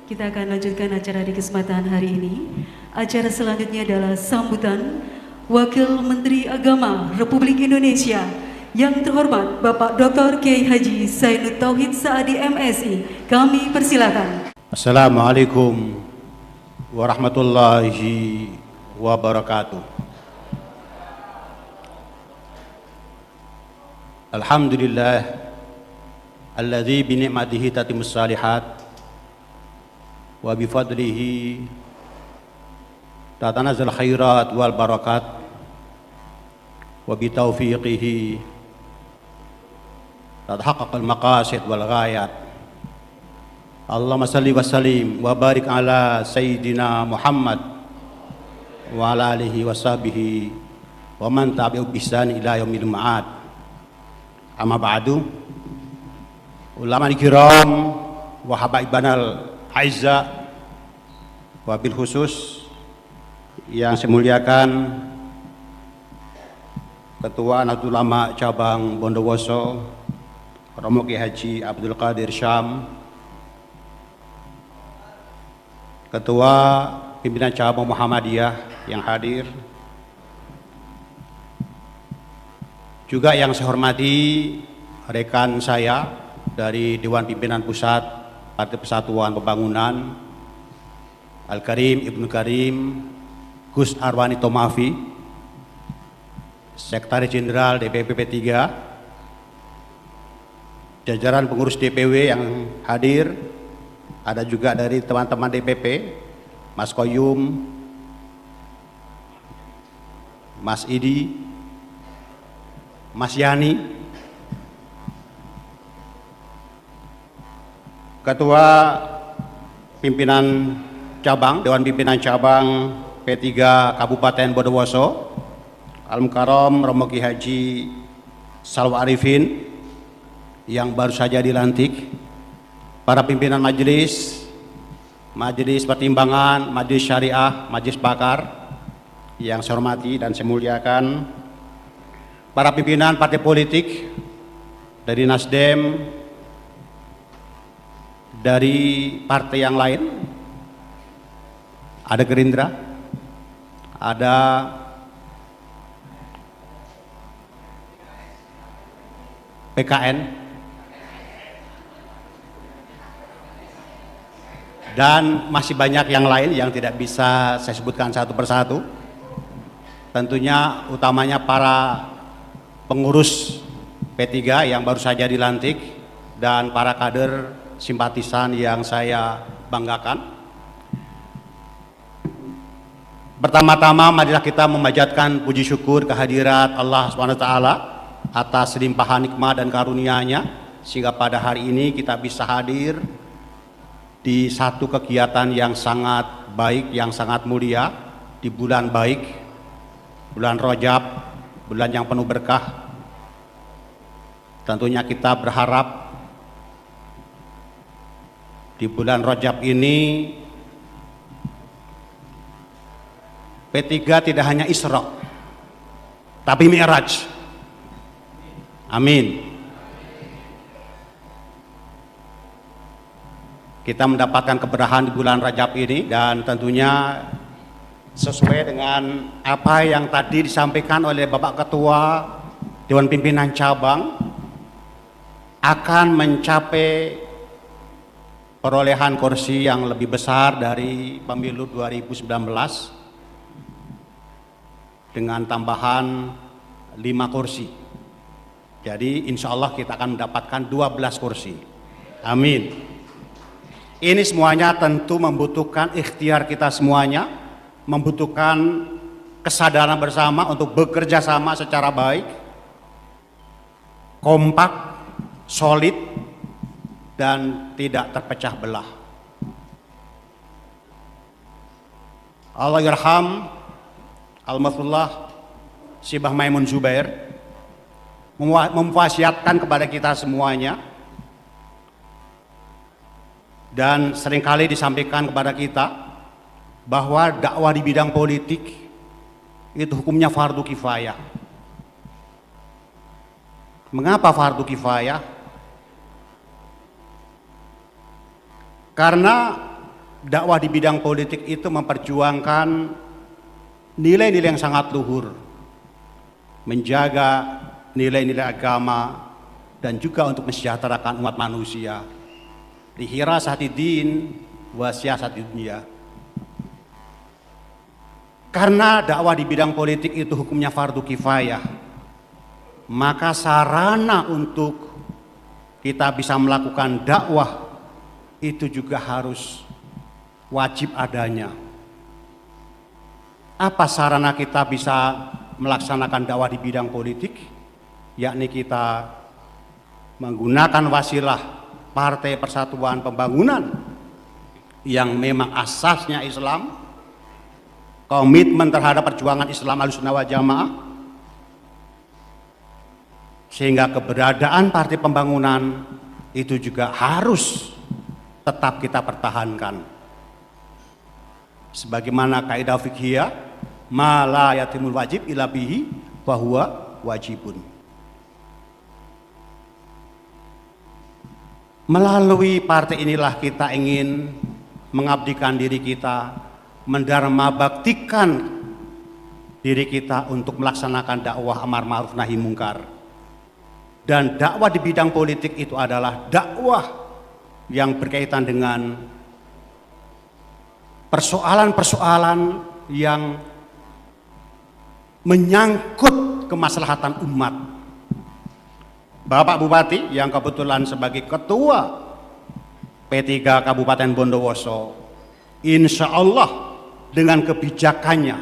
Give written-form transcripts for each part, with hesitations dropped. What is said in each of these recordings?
Kita akan lanjutkan acara di kesempatan hari ini. Acara selanjutnya adalah sambutan Wakil Menteri Agama Republik Indonesia yang terhormat Bapak Dr. Kiai Haji Zainud Tauhid Saadi MSI. Kami persilakan. Assalamualaikum warahmatullahi wabarakatuh. Alhamdulillah alladzi bi ni'matihi tatimmus shalihat wa bi fadlihi tatanazzal khairat wal barakat wa bi taufiqihi tathaqqaqal maqasid wal ghayat. Allahumma salli wa sallim wa barik ala sayyidina Muhammad wa ala alihi wa sahbihi wa man tabi'u bi ihsan ila yaumil ma'ad. Amma ba'du, ulama kiram wa habaibanal aizza, wabil khusus yang saya muliakan Ketua Nahdlatul Ulama Cabang Bondowoso Romo Kiai Haji Abdul Qadir Syam, Ketua Pimpinan Cabang Muhammadiyah yang hadir, juga yang saya hormati rekan saya dari Dewan Pimpinan Pusat Partai Persatuan Pembangunan, Al-Karim Ibnu Karim Gus Arwani Tomafi, Sekretaris Jenderal DPP P3, jajaran pengurus DPW yang hadir, ada juga dari teman-teman DPP, Mas Koyum, Mas Idi, Mas Yani, Ketua Pimpinan Cabang, Dewan Pimpinan Cabang P3 Kabupaten Bondowoso, Al-Mukarram Romo Kiai Haji Salwa Arifin yang baru saja dilantik, para pimpinan majelis, majelis pertimbangan, majelis syariah, majelis bakar yang saya hormati dan saya muliakan, para pimpinan partai politik dari Nasdem, dari partai yang lain, ada Gerindra, ada PKN, dan masih banyak yang lain yang tidak bisa saya sebutkan satu persatu. Tentunya utamanya para pengurus P3 yang baru saja dilantik dan para kader simpatisan yang saya banggakan. Pertama-tama marilah kita memanjatkan puji syukur kehadirat Allah SWT atas limpahan nikmat dan karunia-Nya sehingga pada hari ini kita bisa hadir di satu kegiatan yang sangat baik, yang sangat mulia, di bulan baik, bulan Rajab, bulan yang penuh berkah. Tentunya kita berharap di bulan Rajab ini P3 tidak hanya Isra, tapi Mi'raj. Amin. Kita mendapatkan keberkahan di bulan Rajab ini dan tentunya sesuai dengan apa yang tadi disampaikan oleh Bapak Ketua Dewan Pimpinan Cabang, akan mencapai perolehan kursi yang lebih besar dari pemilu 2019 dengan tambahan 5 kursi. Jadi insya Allah kita akan mendapatkan 12 kursi. Amin. Ini semuanya tentu membutuhkan ikhtiar kita semuanya, membutuhkan kesadaran bersama untuk bekerja sama secara baik, kompak, solid, dan tidak terpecah belah. Allah yarham Al-Mathullah Syibah Maimun Zubair memwasiatkan kepada kita semuanya dan seringkali disampaikan kepada kita bahwa dakwah di bidang politik itu hukumnya fardu kifayah. Mengapa fardu kifayah? Karena dakwah di bidang politik itu memperjuangkan nilai-nilai yang sangat luhur, menjaga nilai-nilai agama dan juga untuk mensejahterakan umat manusia. Lihira satidin wa siyasati dunia. Karena dakwah di bidang politik itu hukumnya fardu kifayah, maka sarana untuk kita bisa melakukan dakwah itu juga harus wajib adanya. Apa sarana kita bisa melaksanakan dakwah di bidang politik? Yakni kita menggunakan wasilah Partai Persatuan Pembangunan yang memang asasnya Islam, komitmen terhadap perjuangan Islam Ahlussunnah wal Jamaah, sehingga keberadaan Partai Pembangunan itu juga harus tetap kita pertahankan. Sebagaimana kaidah fiqhiyah, ma la yatimul wajib illa bihi fahuwa wajibun. Melalui partai inilah kita ingin mengabdikan diri kita, mendharma baktikan diri kita untuk melaksanakan dakwah amar ma'ruf nahi mungkar. Dan dakwah di bidang politik itu adalah dakwah yang berkaitan dengan persoalan-persoalan yang menyangkut kemaslahatan umat. Bapak Bupati yang kebetulan sebagai Ketua P3 Kabupaten Bondowoso, insya Allah dengan kebijakannya,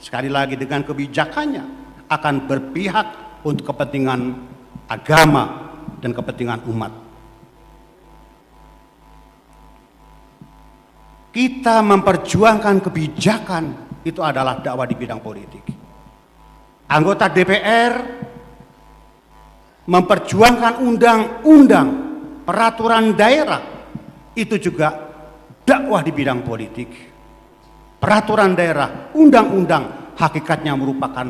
sekali lagi dengan kebijakannya, akan berpihak untuk kepentingan agama dan kepentingan umat. Kita memperjuangkan kebijakan itu adalah dakwah di bidang politik. Anggota DPR memperjuangkan undang-undang, peraturan daerah, itu juga dakwah di bidang politik. Peraturan daerah, undang-undang hakikatnya merupakan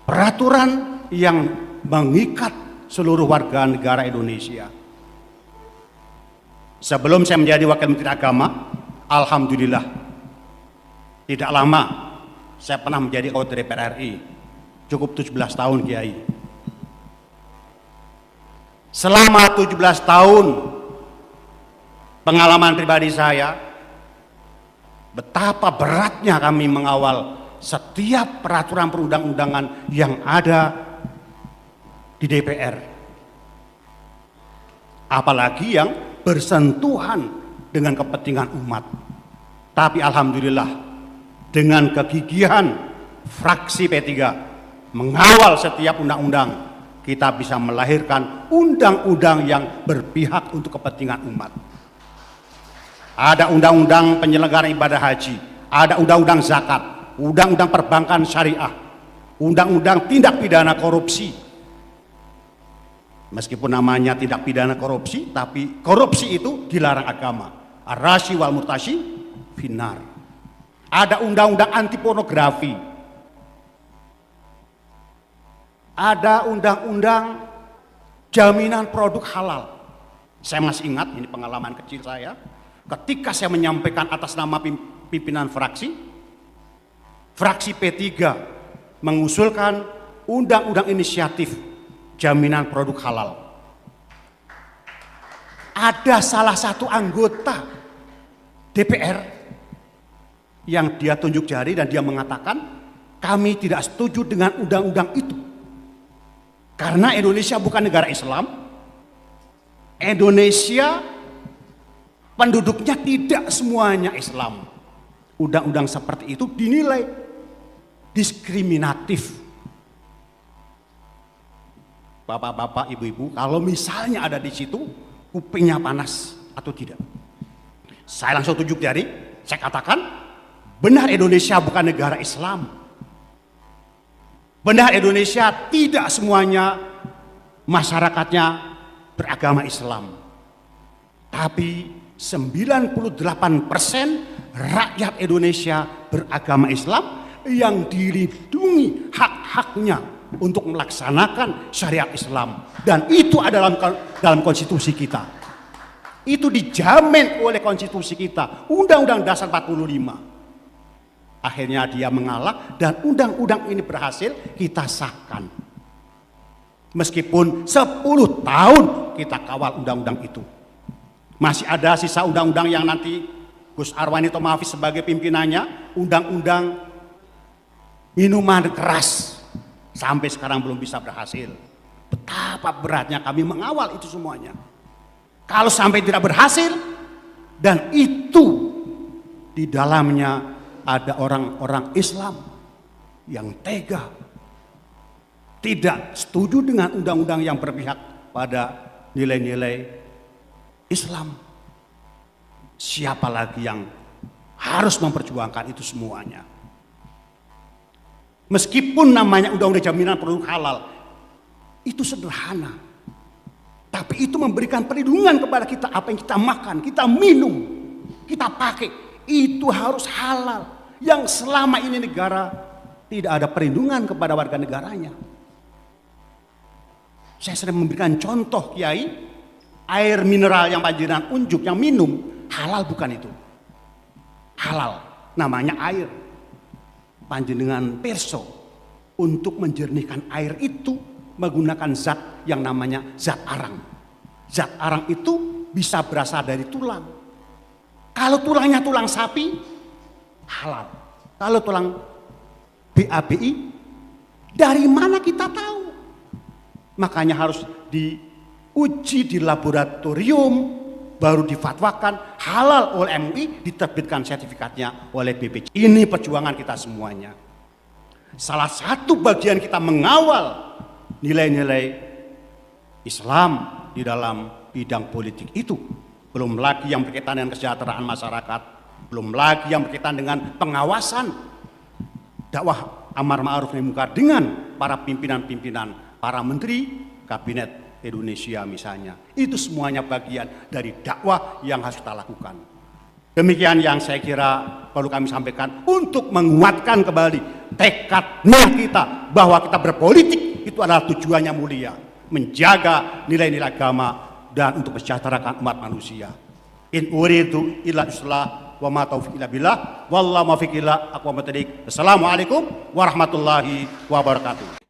peraturan yang mengikat seluruh warga negara Indonesia. Sebelum saya menjadi Wakil Menteri Agama, alhamdulillah tidak lama saya pernah menjadi anggota DPR RI, cukup 17 tahun Kiai. Selama 17 tahun pengalaman pribadi saya, betapa beratnya kami mengawal setiap peraturan perundang-undangan yang ada di DPR, apalagi yang bersentuhan dengan kepentingan umat. Tapi alhamdulillah dengan kegigihan fraksi P3 mengawal setiap undang-undang, kita bisa melahirkan undang-undang yang berpihak untuk kepentingan umat. Ada undang-undang penyelenggaraan ibadah haji, ada undang-undang zakat, undang-undang perbankan syariah, undang-undang tindak pidana korupsi. Meskipun namanya tindak pidana korupsi, tapi korupsi itu dilarang agama. Ar-rashi wal murtashi finnar. Ada undang-undang anti pornografi. Ada undang-undang jaminan produk halal. Saya masih ingat, ini pengalaman kecil saya, ketika saya menyampaikan atas nama pimpinan fraksi P3 mengusulkan undang-undang inisiatif jaminan produk halal. Ada salah satu anggota DPR yang dia tunjuk jari dan dia mengatakan, kami tidak setuju dengan undang-undang itu. Karena Indonesia bukan negara Islam, Indonesia penduduknya tidak semuanya Islam. Undang-undang seperti itu dinilai diskriminatif. Bapak-bapak, ibu-ibu, kalau misalnya ada di situ, kupingnya panas atau tidak? Saya langsung tunjuk jari, saya katakan, benar Indonesia bukan negara Islam. Benar Indonesia tidak semuanya masyarakatnya beragama Islam. Tapi 98% rakyat Indonesia beragama Islam yang dilindungi hak-haknya untuk melaksanakan syariat Islam. Dan itu adalah dalam konstitusi kita. Itu dijamin oleh konstitusi kita, Undang-Undang Dasar 45. Akhirnya dia mengalah dan undang-undang ini berhasil kita sahkan. Meskipun 10 tahun kita kawal undang-undang itu. Masih ada sisa undang-undang yang nanti Gus Arwani Tomafi sebagai pimpinannya, undang-undang minuman keras. Sampai sekarang belum bisa berhasil. Betapa beratnya kami mengawal itu semuanya. Kalau sampai tidak berhasil, dan itu di dalamnya ada orang-orang Islam yang tega, tidak setuju dengan undang-undang yang berpihak pada nilai-nilai Islam. Siapa lagi yang harus memperjuangkan itu semuanya? Meskipun namanya undang-undang jaminan produk halal, itu sederhana. Tapi itu memberikan perlindungan kepada kita, apa yang kita makan, kita minum, kita pakai, itu harus halal. Yang selama ini negara tidak ada perlindungan kepada warga negaranya. Saya sering memberikan contoh, Kiai, air mineral yang panjenengan unjuk, yang minum, halal bukan itu? Halal, namanya air. Panjenengan perso untuk menjernihkan air itu menggunakan zat yang namanya zat arang. Zat arang itu bisa berasal dari tulang. Kalau tulangnya tulang sapi, halal. Kalau tulang BABI, dari mana kita tahu? Makanya harus diuji di laboratorium, baru difatwakan halal oleh MUI, diterbitkan sertifikatnya oleh BPJ. Ini perjuangan kita semuanya. Salah satu bagian kita mengawal nilai-nilai Islam di dalam bidang politik itu. Belum lagi yang berkaitan dengan kesejahteraan masyarakat, belum lagi yang berkaitan dengan pengawasan dakwah amar ma'ruf nahi munkar dengan para pimpinan-pimpinan, para menteri kabinet Indonesia misalnya. Itu semuanya bagian dari dakwah yang harus kita lakukan. Demikian yang saya kira perlu kami sampaikan untuk menguatkan kembali tekadnya kita bahwa kita berpolitik itu adalah tujuannya mulia, menjaga nilai-nilai agama dan untuk mensejahterakan umat manusia. In uridu illa islah wa ma taufiq illa billah wallahu muwaffiq ila aqwamit thoriq. Assalamualaikum warahmatullahi wabarakatuh.